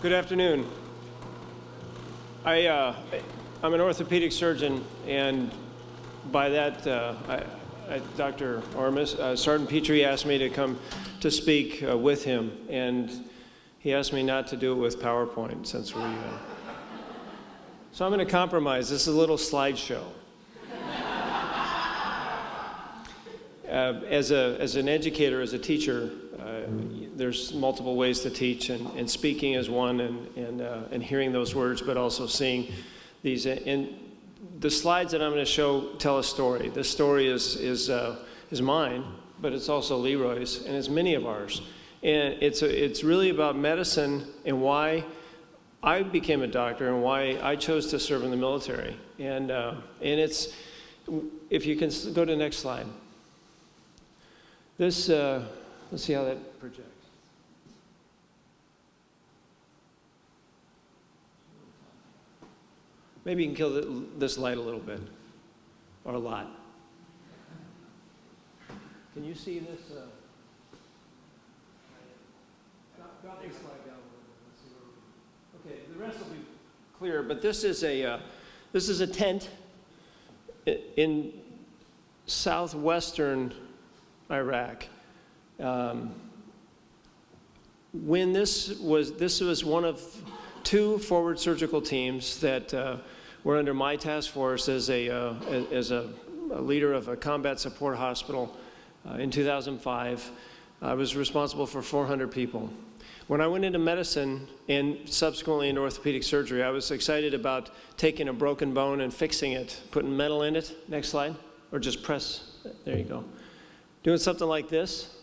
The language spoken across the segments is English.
Good afternoon. I'm an orthopedic surgeon, and by that, Dr. Sergeant Petry asked me to come to speak with him, and he asked me not to do it with PowerPoint since we. So I'm going to compromise. This is a little slideshow. As an educator, as a teacher, there's multiple ways to teach, and speaking is one, and hearing those words, but also seeing these. And the slides that I'm going to show tell a story. This story is mine, but it's also Leroy's, and it's many of ours. And it's really about medicine and why I became a doctor and why I chose to serve in the military. And it's, if you can go to the next slide. This, let's see how that projects. Maybe you can kill this light a little bit, or a lot. Can you see this? Drop this slide down a little bit. Let's see where we. Okay, the rest will be clear. But this is a tent in southwestern Iraq. When this was one of two forward surgical teams that were under my task force as a leader of a combat support hospital in 2005. I was responsible for 400 people. When I went into medicine and subsequently into orthopedic surgery, I was excited about taking a broken bone and fixing it, putting metal in it. Next slide. Or just press. There you go. Doing something like this.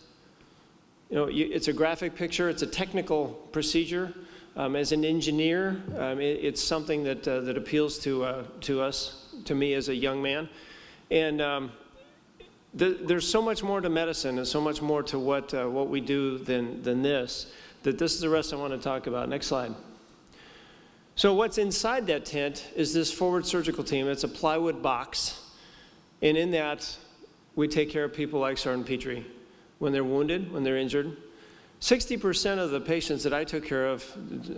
You know, it's a graphic picture. It's a technical procedure. As an engineer, it's something that appeals to us, to me as a young man. And there's so much more to medicine and so much more to what we do than this, that this is the rest I want to talk about. Next slide. So what's inside that tent is this forward surgical team. It's a plywood box. And in that, we take care of people like Sergeant Petry when they're wounded, when they're injured. 60% of the patients that I took care of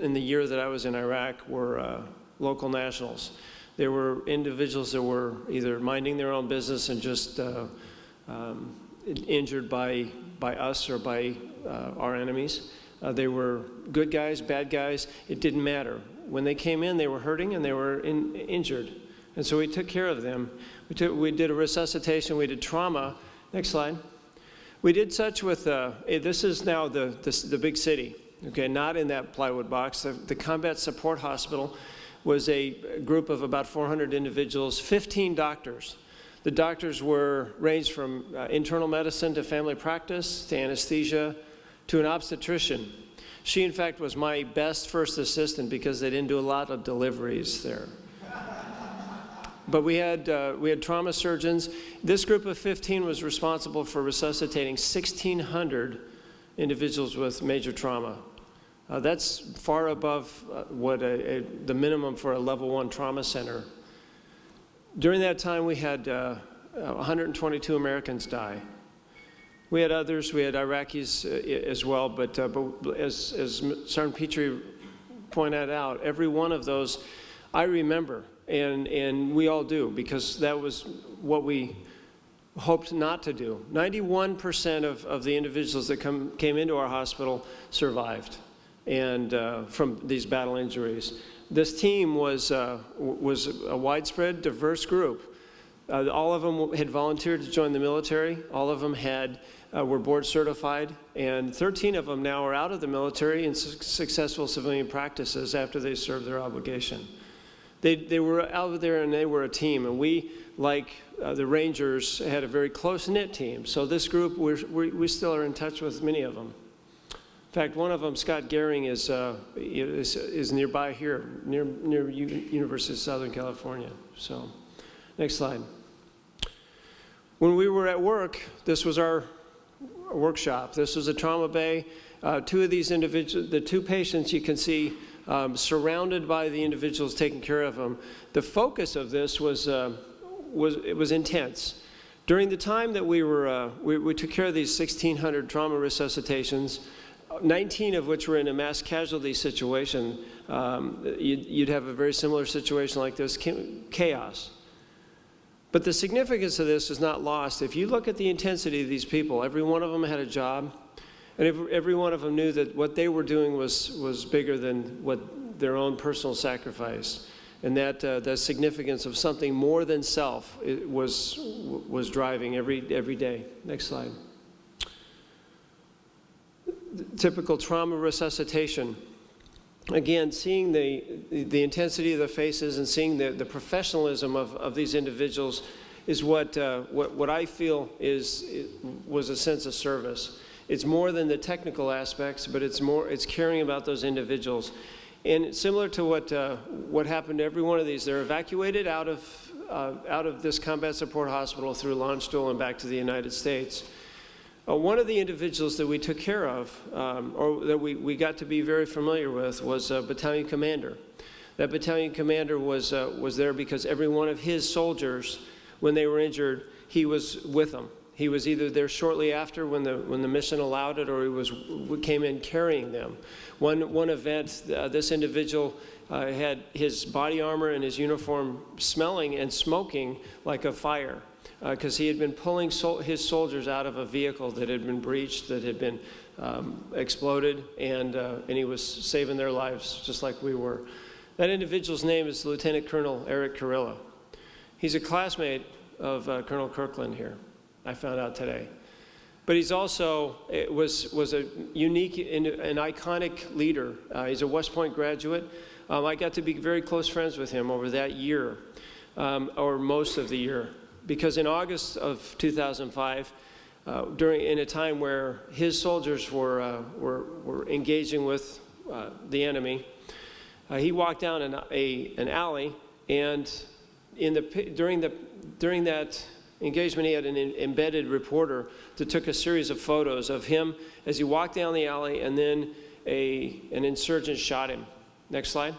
in the year that I was in Iraq were local nationals. They were individuals that were either minding their own business and just injured by us or by our enemies. They were good guys, bad guys. It didn't matter. When they came in, they were hurting and they were injured. And so we took care of them. We did a resuscitation. We did trauma. Next slide. We did such with, this is now the big city, okay, not in that plywood box. The Combat Support Hospital was a group of about 400 individuals, 15 doctors. The doctors ranged from internal medicine to family practice to anesthesia to an obstetrician. She, in fact, was my best first assistant because they didn't do a lot of deliveries there. But we had trauma surgeons. This group of 15 was responsible for resuscitating 1,600 individuals with major trauma. That's far above what the minimum for a level 1 trauma center. During that time, we had 122 Americans die. We had others. We had Iraqis as well. But as Sergeant Petry pointed out, every one of those I remember. And we all do, because that was what we hoped not to do. 91% of the individuals that came into our hospital survived, and from these battle injuries. This team was a widespread, diverse group. All of them had volunteered to join the military. All of them were board certified, and 13 of them now are out of the military in successful civilian practices after they served their obligation. They were out there and they were a team, and we, like the Rangers, had a very close-knit team. So this group, we still are in touch with many of them. In fact, one of them, Scott Gehring, is nearby here, near University of Southern California. So, next slide. When we were at work, this was our workshop. This was a trauma bay. Two of these individuals, the two patients you can see, surrounded by the individuals taking care of them. The focus of this was intense. During the time that we took care of these 1,600 trauma resuscitations, 19 of which were in a mass casualty situation. You'd have a very similar situation like this, chaos. But the significance of this is not lost. If you look at the intensity of these people, every one of them had a job, and every one of them knew that what they were doing was bigger than what their own personal sacrifice, and that the significance of something more than self was driving every day. Next slide. Typical trauma resuscitation. Again, seeing the intensity of the faces and seeing the professionalism of these individuals is what I feel was a sense of service. It's more than the technical aspects, but it's caring about those individuals. And similar to what happened to every one of these, they're evacuated out of this combat support hospital through Landstuhl and back to the United States. One of the individuals that we took care of, or that we got to be very familiar with, was a battalion commander. That battalion commander was there because every one of his soldiers, when they were injured, he was with them. He was either there shortly after when the mission allowed it, or we came in carrying them. One event, this individual had his body armor and his uniform smelling and smoking like a fire, because he had been pulling his soldiers out of a vehicle that had been breached, that had been exploded, and he was saving their lives just like we were. That individual's name is Lieutenant Colonel Eric Kurilla. He's a classmate of Colonel Kirkland here, I found out today. But he's also was a unique and an iconic leader. He's a West Point graduate. I got to be very close friends with him over that year, or most of the year, because in August of 2005, in a time where his soldiers were engaging with the enemy, he walked down an alley, and during that engagement, he had an embedded reporter that took a series of photos of him as he walked down the alley, and then an insurgent shot him. Next slide.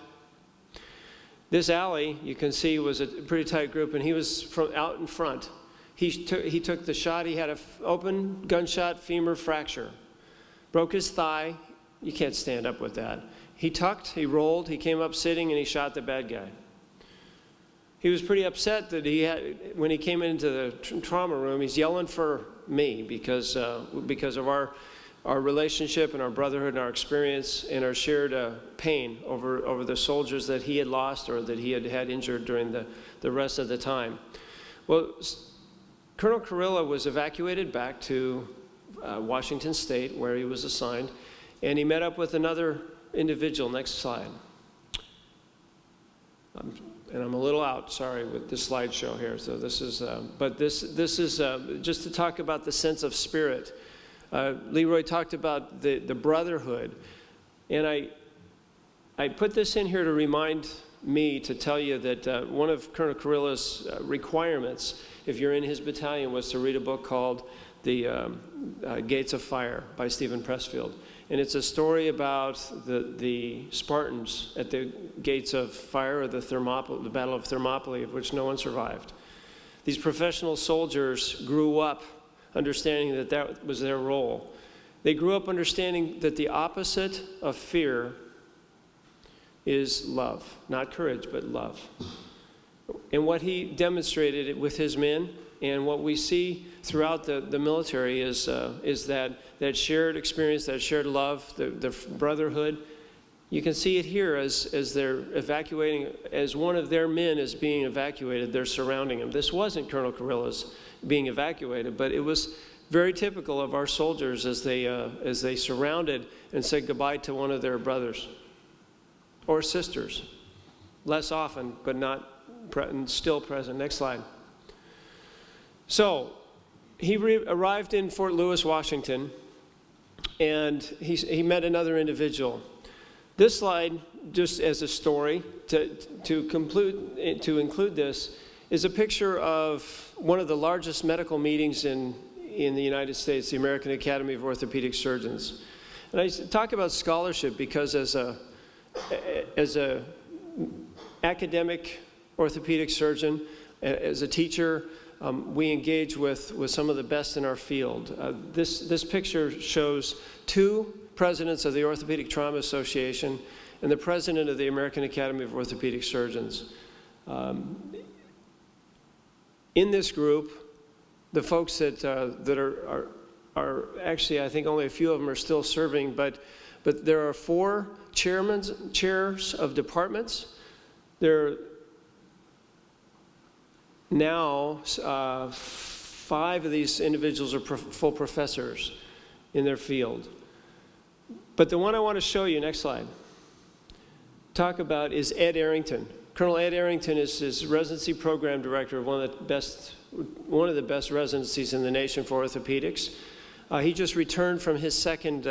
This alley, you can see, was a pretty tight group, and he was out in front. He took the shot. He had an open gunshot femur fracture, broke his thigh. You can't stand up with that. He tucked, he rolled, he came up sitting, and he shot the bad guy. He was pretty upset that when he came into the trauma room, he's yelling for me because of our relationship and our brotherhood and our experience and our shared pain over the soldiers that he had lost or that he had injured during the rest of the time. Well, Colonel Kurilla was evacuated back to Washington State, where he was assigned, and he met up with another individual. Next slide. And I'm a little out, sorry, with this slideshow here. So this is, but this is just to talk about the sense of spirit. Leroy talked about the brotherhood, and I put this in here to remind me to tell you that one of Colonel Kurilla's requirements, if you're in his battalion, was to read a book called The Gates of Fire by Stephen Pressfield. And it's a story about the Spartans at the Gates of Fire, or the Battle of Thermopylae, of which no one survived. These professional soldiers grew up understanding that was their role. They grew up understanding that the opposite of fear is love. Not courage, but love. And what he demonstrated with his men, and what we see throughout the military is that shared experience, that shared love, the brotherhood. You can see it here as they're evacuating, as one of their men is being evacuated, they're surrounding him. This wasn't Colonel Kurilla's being evacuated, but it was very typical of our soldiers as they surrounded and said goodbye to one of their brothers or sisters. Less often, but still present. Next slide. So he arrived in Fort Lewis, Washington, and he met another individual. This slide, just as a story, to include this, is a picture of one of the largest medical meetings in the United States, the American Academy of Orthopedic Surgeons. And I talk about scholarship because as a academic orthopedic surgeon, as a teacher, we engage with some of the best in our field. This picture shows two presidents of the Orthopedic Trauma Association, and the president of the American Academy of Orthopedic Surgeons. In this group, the folks that are actually, I think only a few of them are still serving, but there are 4 chairs of departments. There are now 5 of these individuals are full professors in their field. But the one I want to show you, next slide, talk about is Ed Arrington. Colonel Ed Arrington is his residency program director of one of the best residencies in the nation for orthopedics. He just returned from his second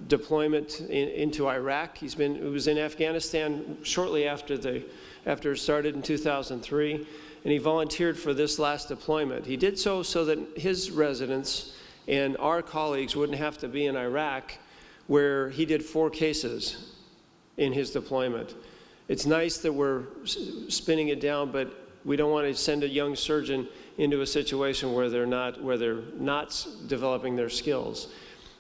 deployment into Iraq. He was in Afghanistan shortly after it started in 2003, and he volunteered for this last deployment. He did so that his residents and our colleagues wouldn't have to be in Iraq, where he did 4 cases in his deployment. It's nice that we're spinning it down, but we don't want to send a young surgeon into a situation where they're not developing their skills.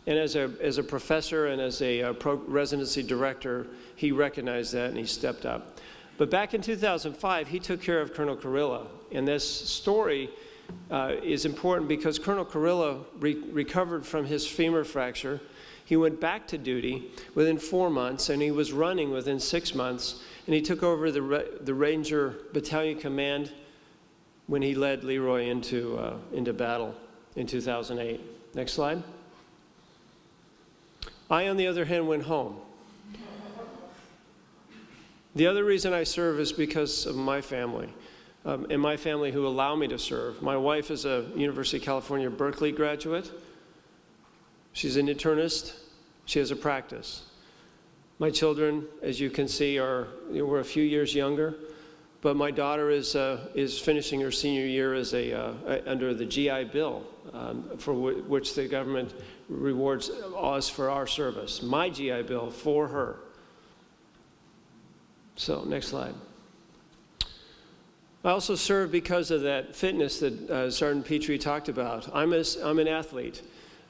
And as a professor and as a residency director, he recognized that and he stepped up. But back in 2005, he took care of Colonel Carrilla. And this story is important because Colonel Carrilla recovered from his femur fracture. He went back to duty within 4 months, and he was running within 6 months. And he took over the Ranger Battalion Command when he led Leroy into battle in 2008. Next slide. I, on the other hand, went home. The other reason I serve is because of my family, and my family who allow me to serve. My wife is a University of California, Berkeley graduate. She's an internist. She has a practice. My children, as you can see, we're a few years younger, but my daughter is finishing her senior year as under the GI Bill, for which the government rewards us for our service. My GI Bill for her. So, next slide. I also serve because of that fitness that Sergeant Petry talked about. I'm an athlete.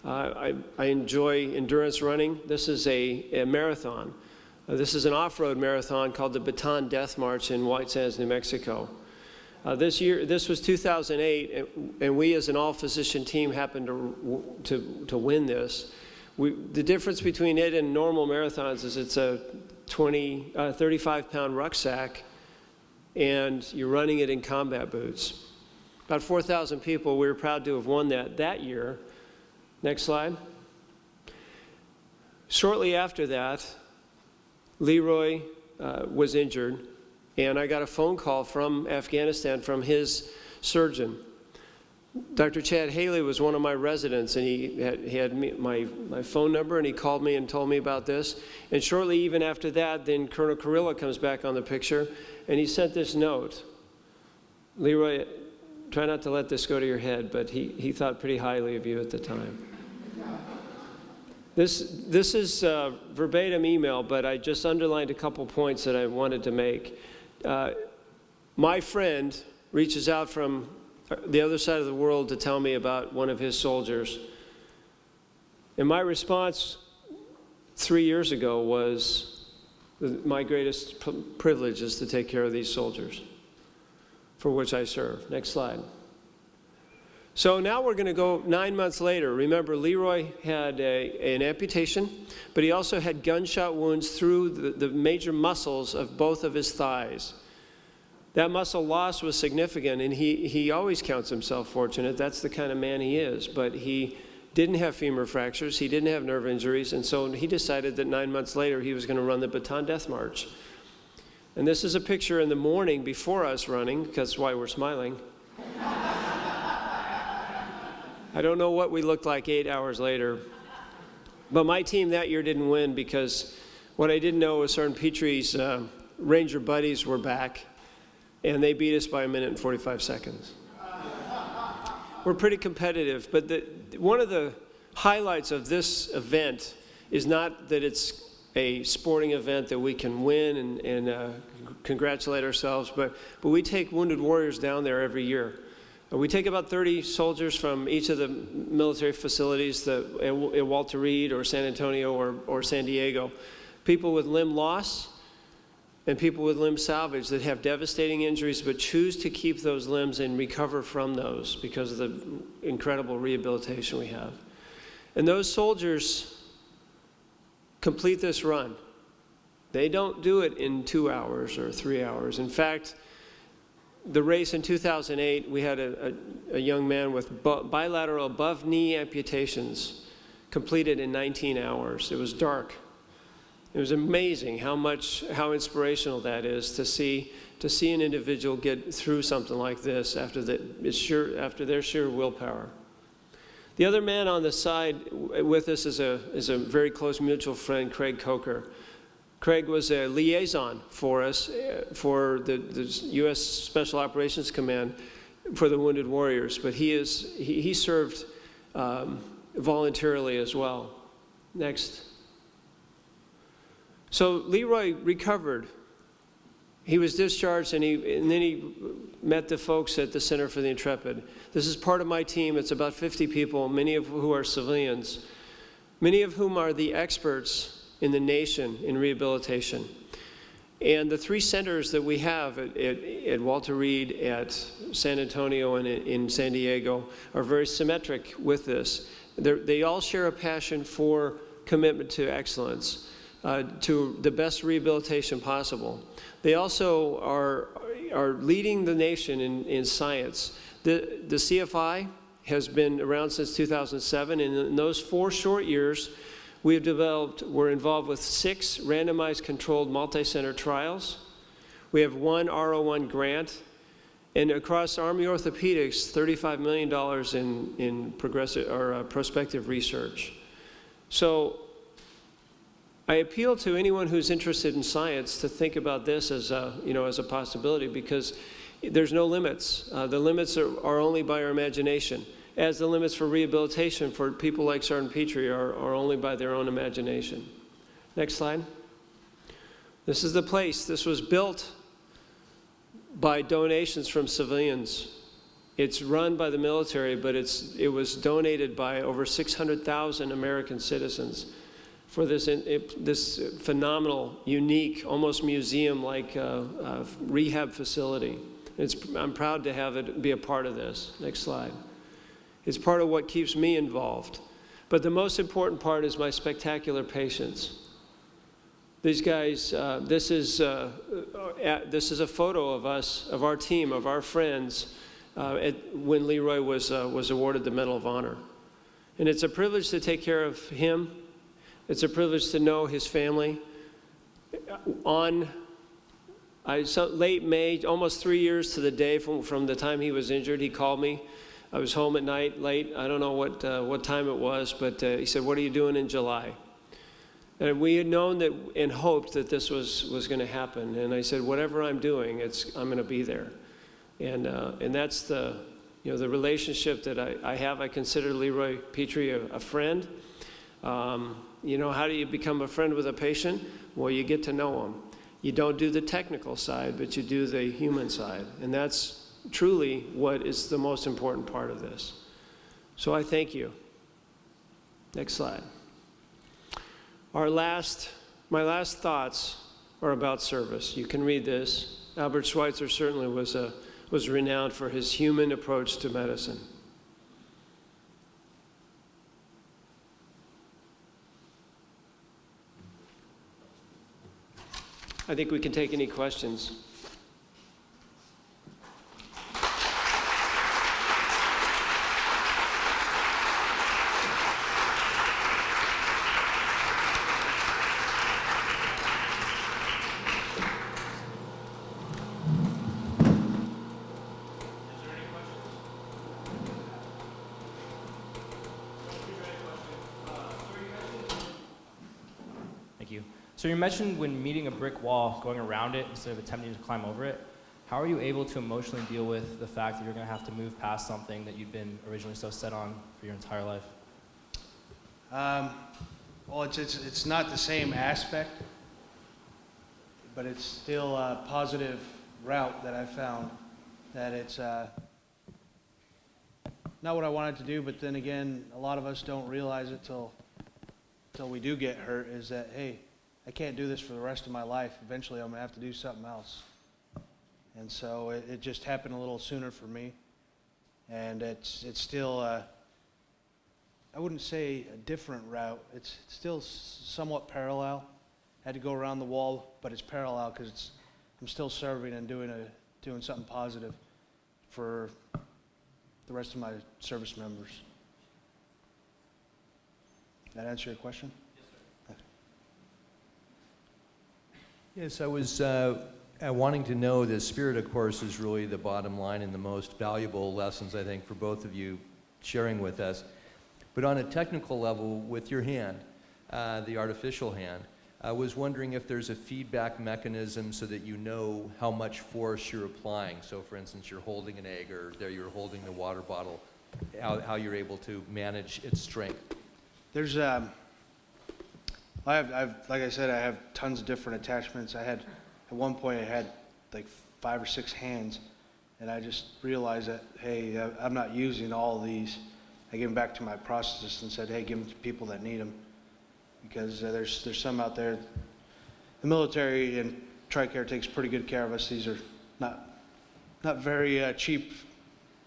I enjoy endurance running. This is a marathon. This is an off-road marathon called the Baton Death March in White Sands, New Mexico. This was 2008, and we as an all-physician team happened to win this. The difference between it and normal marathons is it's a 35-pound rucksack, and you're running it in combat boots. About 4,000 people. We were proud to have won that year. Next slide. Shortly after that, Leroy was injured, and I got a phone call from Afghanistan from his surgeon. Dr. Chad Haley was one of my residents, and he had my phone number, and he called me and told me about this. And shortly even after that, then Colonel Carrilla comes back on the picture, and he sent this note. Leroy, try not to let this go to your head, but he thought pretty highly of you at the time. This is verbatim email, but I just underlined a couple points that I wanted to make. My friend reaches out from the other side of the world to tell me about one of his soldiers. And my response 3 years ago was, my greatest privilege is to take care of these soldiers for which I serve. Next slide. So now we're going to go 9 months later. Remember, Leroy had an amputation, but he also had gunshot wounds through the major muscles of both of his thighs. That muscle loss was significant, and he always counts himself fortunate. That's the kind of man he is. But he didn't have femur fractures. He didn't have nerve injuries. And so he decided that 9 months later he was going to run the Baton Death March. And this is a picture in the morning before us running, because that's why we're smiling. I don't know what we looked like 8 hours later. But my team that year didn't win because what I didn't know was Sergeant Petry's Ranger buddies were back, and they beat us by 1 minute and 45 seconds. We're pretty competitive, but one of the highlights of this event is not that it's a sporting event that we can win and congratulate ourselves, but we take wounded warriors down there every year. We take about 30 soldiers from each of the military facilities at Walter Reed or San Antonio or San Diego, people with limb loss and people with limb salvage that have devastating injuries but choose to keep those limbs and recover from those because of the incredible rehabilitation we have. And those soldiers complete this run. They don't do it in 2 hours or 3 hours. In fact, the race in 2008, we had a young man with bilateral above-knee amputations completed in 19 hours. It was dark. It was amazing how inspirational that is to see an individual get through something like this after their sheer willpower. The other man on the side with us is a very close mutual friend, Craig Coker. Craig was a liaison for us, for the U.S. Special Operations Command for the Wounded Warriors, but he served voluntarily as well. Next. So Leroy recovered. He was discharged, and then he met the folks at the Center for the Intrepid. This is part of my team. It's about 50 people, many of whom are civilians, many of whom are the experts in the nation in rehabilitation. And the 3 centers that we have at Walter Reed, at San Antonio, and in San Diego are very symmetric with this. They all share a passion for commitment to excellence, to the best rehabilitation possible. They also are leading the nation in science. The CFI has been around since 2007, and in those 4 short years, we're involved with 6 randomized controlled multi-center trials. We have 1 R01 grant, and across Army Orthopedics, $35 million in prospective research. So I appeal to anyone who's interested in science to think about this as a possibility, because there's no limits. The limits are only by our imagination, as the limits for rehabilitation for people like Sergeant Petry are only by their own imagination. Next slide. This is the place. This was built by donations from civilians. It's run by the military, but it was donated by over 600,000 American citizens for this phenomenal, unique, almost museum-like rehab facility. I'm proud to have it be a part of this. Next slide. It's part of what keeps me involved. But the most important part is my spectacular patients. These guys, this is a photo of us, of our team, of our friends, when Leroy was awarded the Medal of Honor. And it's a privilege to take care of him. It's a privilege to know his family. Late May, almost 3 years to the day from the time he was injured, he called me. I was home at night, late. I don't know what time it was, but he said, "What are you doing in July?" And we had known that and hoped that this was going to happen. And I said, "Whatever I'm doing, I'm going to be there." And that's the relationship that I have. I consider Leroy Petry a friend. How do you become a friend with a patient? Well, you get to know them. You don't do the technical side, but you do the human side. And that's truly what is the most important part of this. So I thank you. Next slide. My last thoughts are about service. You can read this. Albert Schweitzer certainly was renowned for his human approach to medicine. I think we can take any questions. So you mentioned when meeting a brick wall, going around it instead of attempting to climb over it. How are you able to emotionally deal with the fact that you're going to have to move past something that you've been originally so set on for your entire life? Well, it's not the same aspect, but it's still a positive route that I found. That it's not what I wanted to do, but then again, a lot of us don't realize it till we do get hurt, is that, hey, I can't do this for the rest of my life. Eventually I'm gonna have to do something else. And so it just happened a little sooner for me. And it's still, I wouldn't say a different route. It's still somewhat parallel. Had to go around the wall, but it's parallel because I'm still serving and doing something positive for the rest of my service members. That answer your question? Yes, sir. Yes, I was wanting to know, the spirit, of course, is really the bottom line and the most valuable lessons, I think, for both of you sharing with us. But on a technical level, with your hand, the artificial hand, I was wondering if there's a feedback mechanism so that you know how much force you're applying. So, for instance, you're holding an egg, or there you're holding the water bottle, how you're able to manage its strength. There's, I've, like I said, I have tons of different attachments. At one point I had like 5 or 6 hands, and I just realized that, hey, I'm not using all of these. I gave them back to my prosthetist and said, hey, give them to people that need them. Because there's some out there. The military and TRICARE takes pretty good care of us. These are not very cheap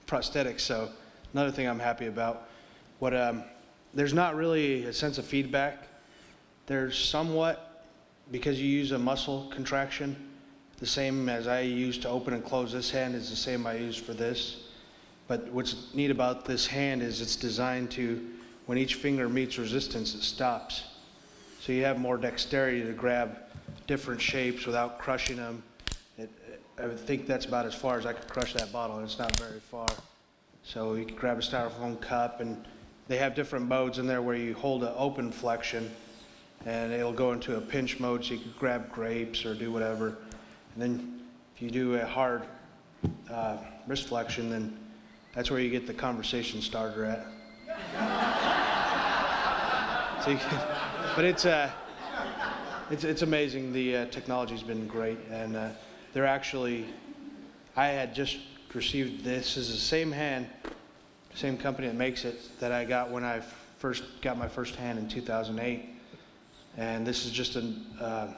prosthetics, so another thing I'm happy about. There's not really a sense of feedback. There's somewhat, because you use a muscle contraction, the same as I use to open and close this hand is the same I use for this. But what's neat about this hand is it's designed to, when each finger meets resistance, it stops. So you have more dexterity to grab different shapes without crushing them. I would think that's about as far as I could crush that bottle, and it's not very far. So you can grab a styrofoam cup, and they have different modes in there where you hold an open flexion, and it'll go into a pinch mode, so you can grab grapes or do whatever. And then if you do a hard wrist flexion, then that's where you get the conversation starter at. So you can, but it's amazing. The technology's been great, and they're actually, I had just received this is the same hand, same company that makes it, that I got when I first got my first hand in 2008, and this is just a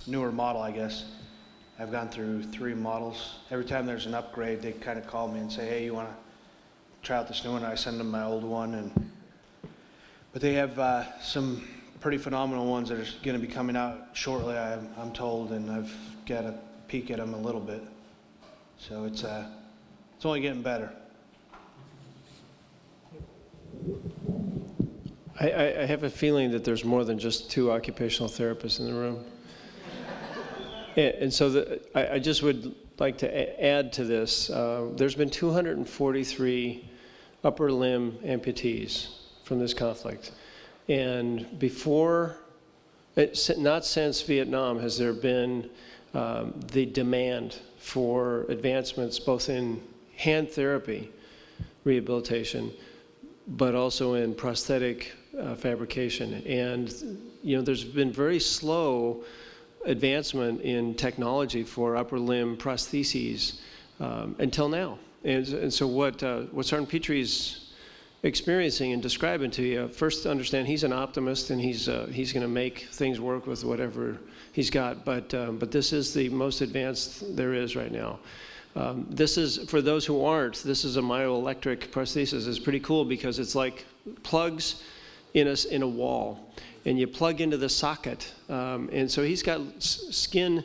newer model, I guess. I've gone through 3 models. Every time there's an upgrade, they kind of call me and say, hey, you want to try out this new one? I send them my old one, but they have some pretty phenomenal ones that are going to be coming out shortly, I'm told, and I've got a peek at them a little bit. So it's only getting better. I have a feeling that there's more than just 2 occupational therapists in the room. And so I just would like to add to this. There's been 243 upper limb amputees from this conflict. And before, not since Vietnam, has there been the demand for advancements both in hand therapy, rehabilitation, but also in prosthetic fabrication. And there's been very slow advancement in technology for upper limb prostheses until now. And so what Sergeant Petry's experiencing and describing to you, first to understand he's an optimist and he's going to make things work with whatever he's got, but this is the most advanced there is right now. This is, for those who aren't, this is a myoelectric prosthesis. It's pretty cool because it's like plugs in a wall, and you plug into the socket, and so he's got skin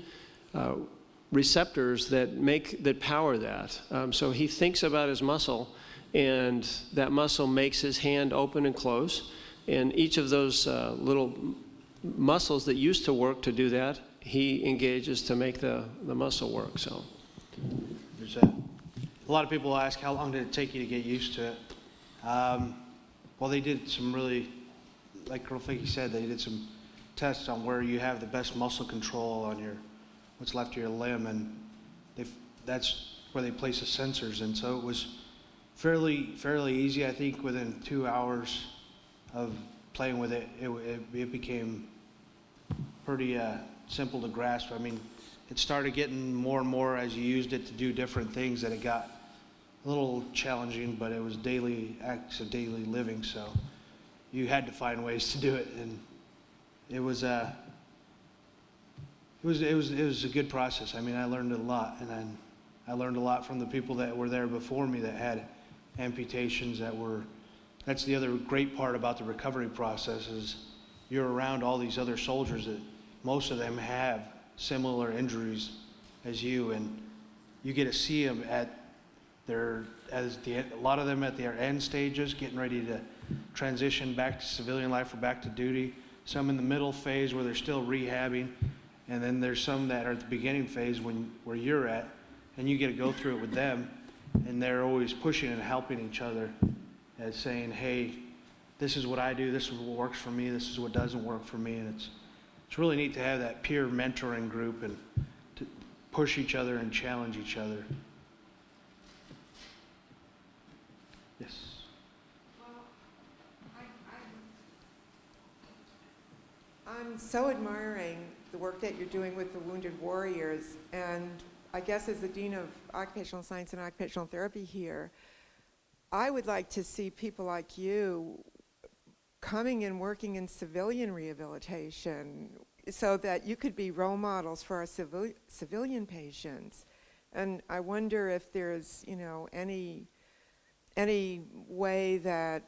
receptors that power that. So he thinks about his muscle, and that muscle makes his hand open and close, and each of those little muscles that used to work to do that, he engages to make the muscle work. So there's a lot of people ask, how long did it take you to get used to it? Well, they did some really, like COL Ficke said, they did some tests on where you have the best muscle control on what's left of your limb, and that's where they place the sensors. And so it was fairly easy. I think within 2 hours of playing with it, it became pretty simple to grasp. I mean, it started getting more and more as you used it to do different things, that it got a little challenging, but it was daily acts of daily living, so you had to find ways to do it, and it was a good process. I mean, I learned a lot, and I learned a lot from the people that were there before me that had amputations that's the other great part about the recovery process is you're around all these other soldiers that most of them have similar injuries as you, and you get to see them a lot of them at their end stages, getting ready to transition back to civilian life or back to duty. Some in the middle phase where they're still rehabbing, and then there's some that are at the beginning phase where you're at, and you get to go through it with them, and they're always pushing and helping each other and saying, hey, this is what I do, this is what works for me, this is what doesn't work for me, and it's really neat to have that peer mentoring group and to push each other and challenge each other. Yes. I'm so admiring the work that you're doing with the Wounded Warriors, and I guess as the Dean of Occupational Science and Occupational Therapy here, I would like to see people like you coming and working in civilian rehabilitation so that you could be role models for our civilian patients. And I wonder if there's, any way that,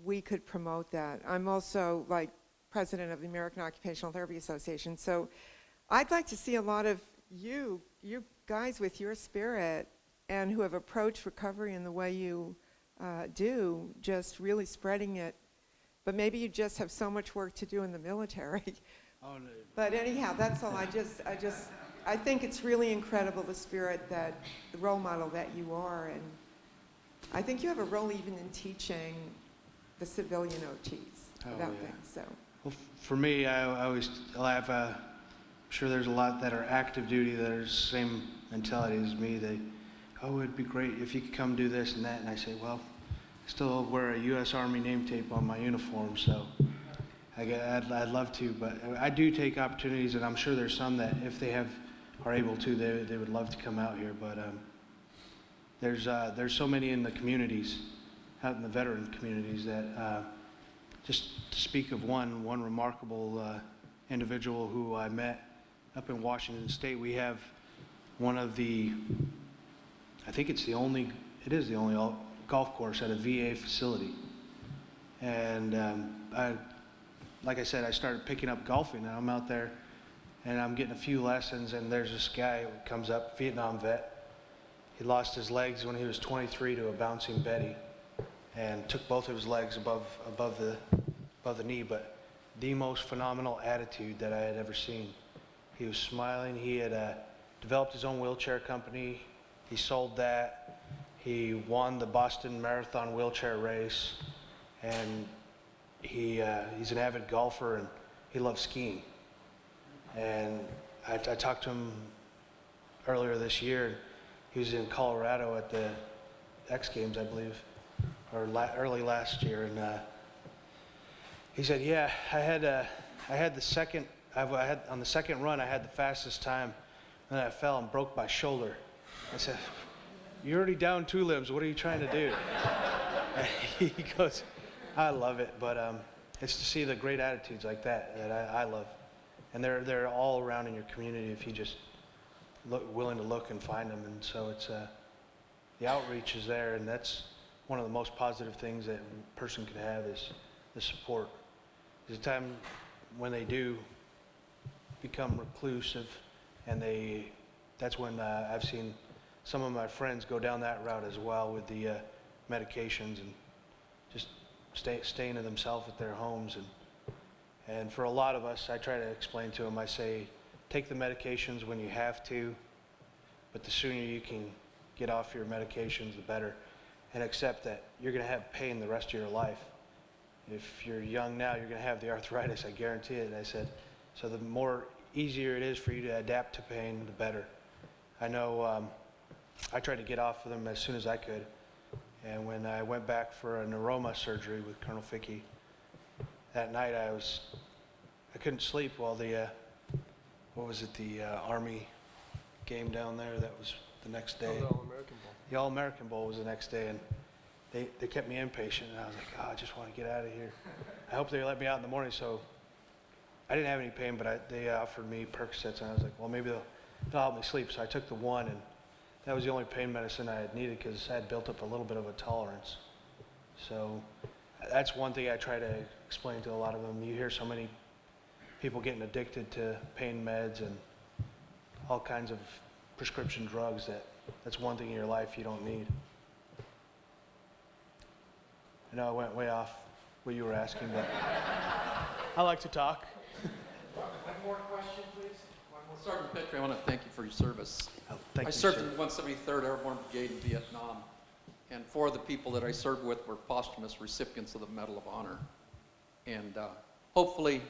we could promote that. I'm also president of the American Occupational Therapy Association, so I'd like to see a lot of you guys with your spirit and who have approached recovery in the way you do, just really spreading it. But maybe you just have so much work to do in the military. Oh, no. But anyhow, that's all. I think it's really incredible, the spirit the role model that you are, and I think you have a role even in teaching the civilian OTs about things. So. Well, for me, I always laugh. I'm sure there's a lot that are active duty that are the same mentality as me. It'd be great if you could come do this and that. And I say, well, I still wear a U.S. Army name tape on my uniform, so I'd love to. But I do take opportunities, and I'm sure there's some that if they are able to, they would love to come out here. But there's so many in the communities, out in the veteran communities, that just to speak of one remarkable individual who I met up in Washington State. We have one of the, I think it is the only golf course at a VA facility. And like I said, I started picking up golfing, and I'm out there and I'm getting a few lessons, and there's this guy who comes up, Vietnam vet. He lost his legs when he was 23 to a bouncing Betty, and took both of his legs above the knee, but the most phenomenal attitude that I had ever seen. He was smiling. He had developed his own wheelchair company. He sold that. He won the Boston Marathon wheelchair race, and he's an avid golfer, and he loves skiing. And I talked to him earlier this year. He was in Colorado at the X Games, I believe, or early last year, and he said, "Yeah, on the second run, I had the fastest time, and then I fell and broke my shoulder." I said, "You're already down 2 limbs. What are you trying to do?" And he goes, "I love it, but it's to see the great attitudes like that I love, and they're all around in your community if you just willing to look and find them." And so it's the outreach is there, and that's one of the most positive things that a person can have is the support. There's a time when they do become reclusive, and that's when I've seen some of my friends go down that route as well with the medications and just staying to themselves at their homes. And for a lot of us, I try to explain to them, I say, take the medications when you have to, but the sooner you can get off your medications, the better, and accept that you're going to have pain the rest of your life. If you're young now, you're going to have the arthritis, I guarantee it. And I said, so the more easier it is for you to adapt to pain, the better. I know I tried to get off of them as soon as I could. And when I went back for a neuroma surgery with Colonel Ficke, that night I couldn't sleep while the Army game down there that was the next day. All-American Bowl. The All-American Bowl was the next day, and they kept me impatient, and I was like, oh, I just want to get out of here. I hope they let me out in the morning, so I didn't have any pain, but they offered me Percocets, and I was like, well, maybe they'll help me sleep. So I took the one, and that was the only pain medicine I had needed because I had built up a little bit of a tolerance. So that's one thing I try to explain to a lot of them. You hear so many people getting addicted to pain meds and all kinds of prescription drugs that's one thing in your life you don't need. I know I went way off what you were asking, but I like to talk. One more question, please. One more. Sergeant Petry, I want to thank you for your service. Oh, thank I you, served sir. in the 173rd Airborne Brigade in Vietnam, and 4 of the people that I served with were posthumous recipients of the Medal of Honor. And hopefully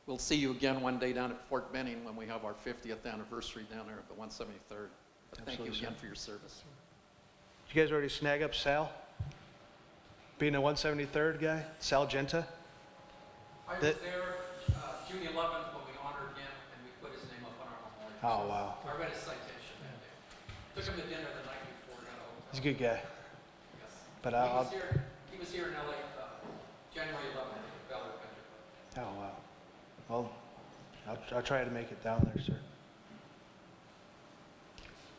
we'll see you again one day down at Fort Benning when we have our 50th anniversary down there at the 173rd. But thank you Absolutely, again sir. for your service. Did you guys already snag up Sal? Being a 173rd guy? Sal Genta? I That- was there June 11th when we honored him and we put his name up on our memorial. Oh, wow. I read his citation that day. Took him to dinner the night before. Got a hotel. He's a good guy. Yes. But He was here in LA January 11th at Valor Country Club. oh, wow. Well, I'll try to make it down there, sir.